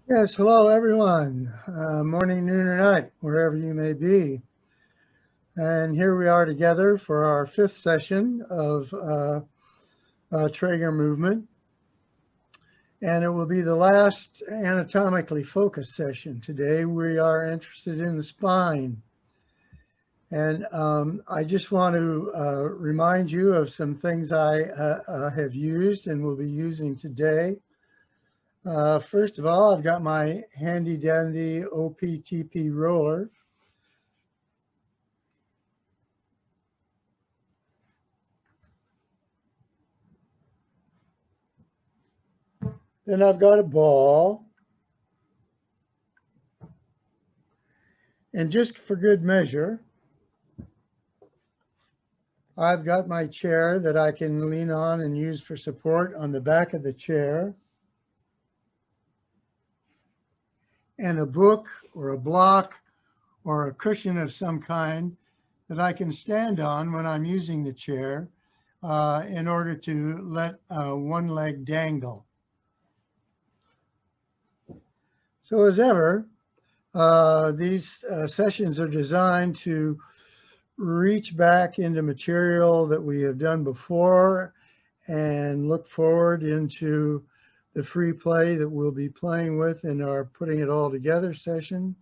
Yes, hello everyone. Morning, noon, or night, wherever you may be. And here we are together for our fifth session of Trager movement. And it will be the last anatomically focused session. Today we are interested in the spine. And I just want to remind you of some things I have used and will be using today. First of all, I've got my handy dandy OPTP roller. Then I've got a ball. And just for good measure, I've got my chair that I can lean on and use for support on the back of the chair, and a book or a block or a cushion of some kind that I can stand on when I'm using the chair in order to let one leg dangle. So as ever, these sessions are designed to reach back into material that we have done before and look forward into the free play that we'll be playing with in our putting it all together session.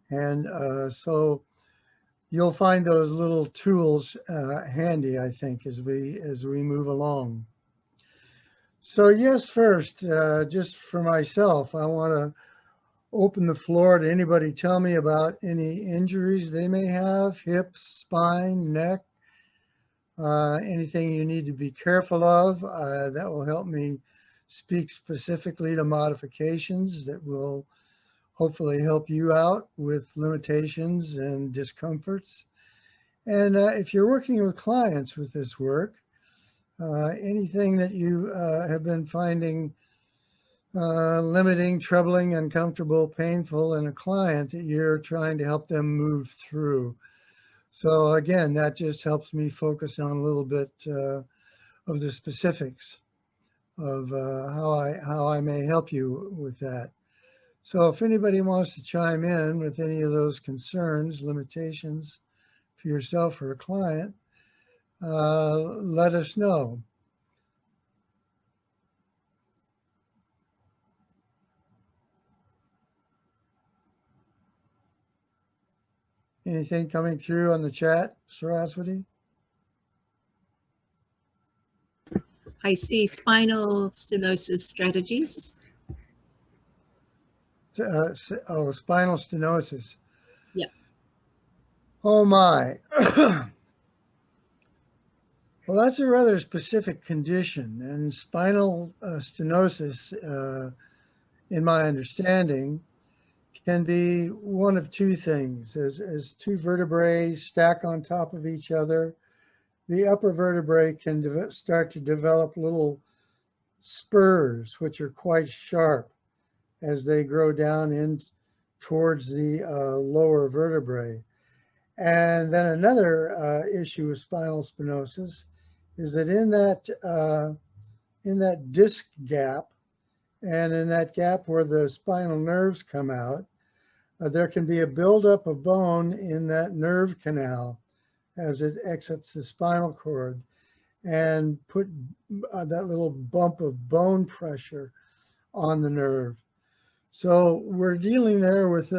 And so you'll find those little tools handy, I think, as we move along. So yes, first, just for myself, I want to open the floor to anybody tell me about any injuries they may have, hips, spine, neck, anything you need to be careful of. That will help me speak specifically to modifications that will hopefully help you out with limitations and discomforts. And if you're working with clients with this work, anything that you have been finding limiting, troubling, uncomfortable, painful in a client that you're trying to help them move through. So again, that just helps me focus on a little bit of the specifics of how I may help you with that. So if anybody wants to chime in with any of those concerns, limitations for yourself or a client, let us know. Anything coming through on the chat, Saraswati? I see spinal stenosis strategies. Spinal stenosis. Yep. Oh my. Well, that's a rather specific condition, and spinal stenosis, in my understanding, can be one of two things. As two vertebrae stack on top of each other, the upper vertebrae can start to develop little spurs, which are quite sharp as they grow down in towards the lower vertebrae. And then another issue with spinal stenosis is that in that disc gap and in that gap where the spinal nerves come out, there can be a buildup of bone in that nerve canal as it exits the spinal cord and put that little bump of bone pressure on the nerve. So we're dealing there with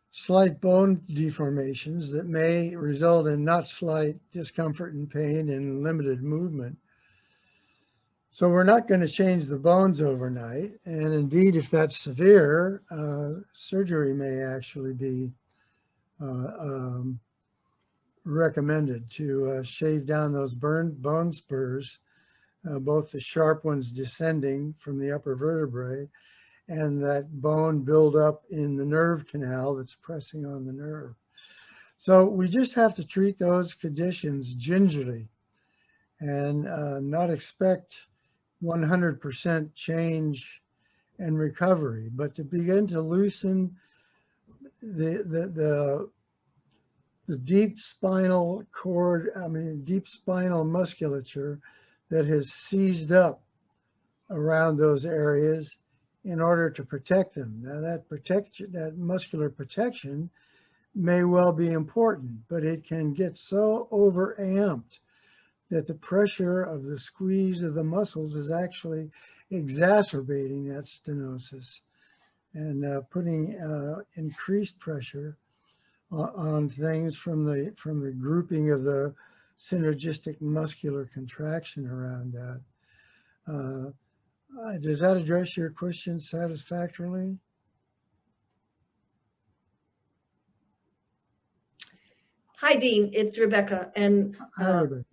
slight bone deformations that may result in not slight discomfort and pain and limited movement. So we're not going to change the bones overnight. And indeed, if that's severe, surgery may actually be recommended to shave down those bone spurs, both the sharp ones descending from the upper vertebrae and that bone build up in the nerve canal that's pressing on the nerve. So we just have to treat those conditions gingerly and not expect 100% change and recovery, but to begin to loosen the deep spinal cord, deep spinal musculature that has seized up around those areas in order to protect them. Now that muscular protection may well be important, but it can get so overamped that the pressure of the squeeze of the muscles is actually exacerbating that stenosis and putting increased pressure on things from the grouping of the synergistic muscular contraction around that. Does that address your question satisfactorily? Hi, Deane. It's Rebecca, and Hi, Rebecca.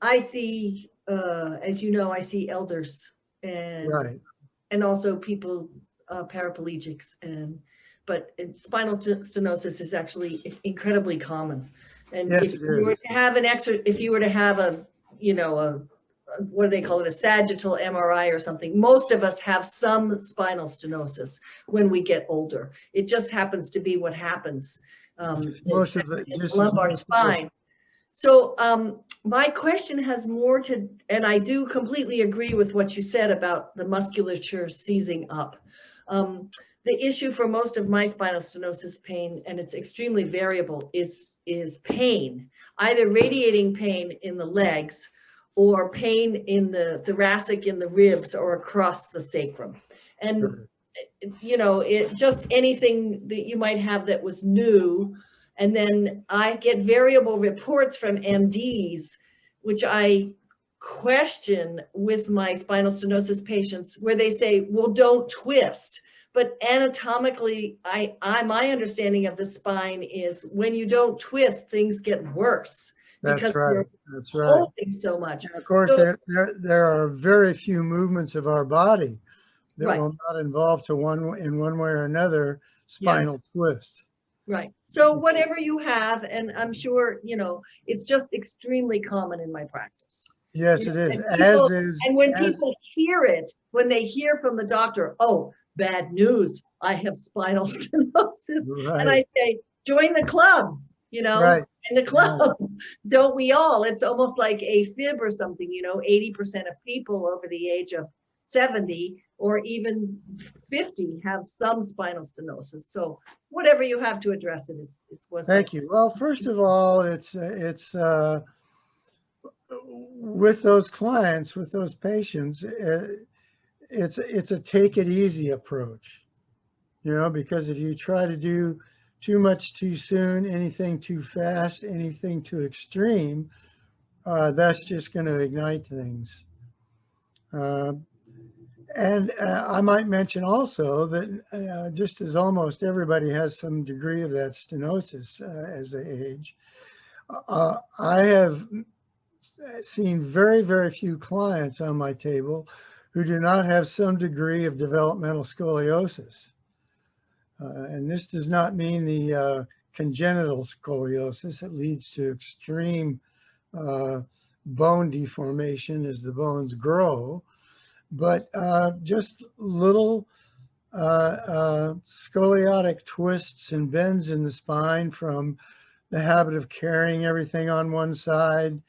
I see, as you know, I see elders and Right. and also people, paraplegics, but spinal stenosis is actually incredibly common. And Yes, if you were to have if you were to have a, you know, what do they call it, a sagittal MRI or something, most of us have some spinal stenosis when we get older. It just happens to be what happens. Most of it, in the lumbar spine. So my question has more to, and I do completely agree with what you said about the musculature seizing up. The issue for most of my spinal stenosis pain, and it's extremely variable, is pain, either radiating pain in the legs or pain in the thoracic, in the ribs, or across the sacrum. And you know, it just anything that you might have that was new. And then I get variable reports from MDs, which I question with my spinal stenosis patients, where they say, well, don't twist. But anatomically, my understanding of the spine is when you don't twist, things get worse. That's right. That's right. Holding so much. And of course, so, there are very few movements of our body that right. will not involve in one way or another spinal twist. Right. So whatever you have, and I'm sure, you know, it's just extremely common in my practice. Yes, it is. And when people hear it, when they hear from the doctor, oh, bad news, I have spinal stenosis. Right. And I say, join the club, you know, right. in the club. Right. Don't we all? It's almost like a fib or something, you know, 80% of people over the age of 70 or even 50 have some spinal stenosis. So whatever you have to address it is what's. Thank you. Well, first of all, it's with those clients, with those patients, it's a take it easy approach, you know, because if you try to do too much too soon, anything too fast, anything too extreme, that's just going to ignite things. And I might mention also that just as almost everybody has some degree of that stenosis as they age, I have seen very, very few clients on my table who do not have some degree of developmental scoliosis. And this does not mean the congenital scoliosis that leads to extreme bone deformation as the bones grow, but just little scoliotic twists and bends in the spine from the habit of carrying everything on one side,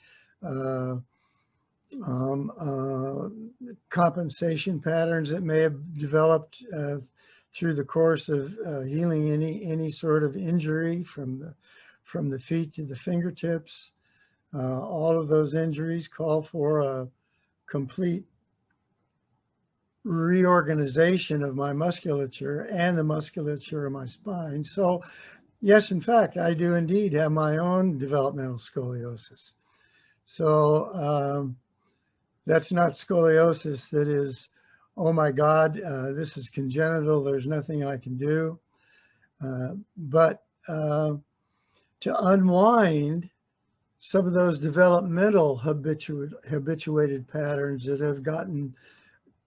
compensation patterns that may have developed through the course of healing any sort of injury from the feet to the fingertips. All of those injuries call for a complete reorganization of my musculature and the musculature of my spine. So yes, in fact, I do indeed have my own developmental scoliosis. So that's not scoliosis that is, oh my God, this is congenital, there's nothing I can do. But to unwind some of those developmental habituated patterns that have gotten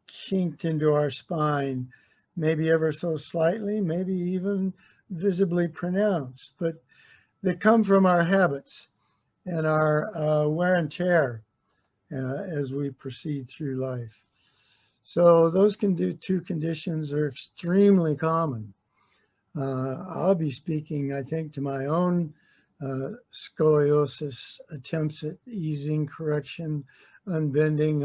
kinked into our spine, maybe ever so slightly, maybe even visibly pronounced, but that come from our habits and our wear and tear as we proceed through life. So those two conditions are extremely common. I'll be speaking, I think, to my own scoliosis attempts at easing, correction, unbending,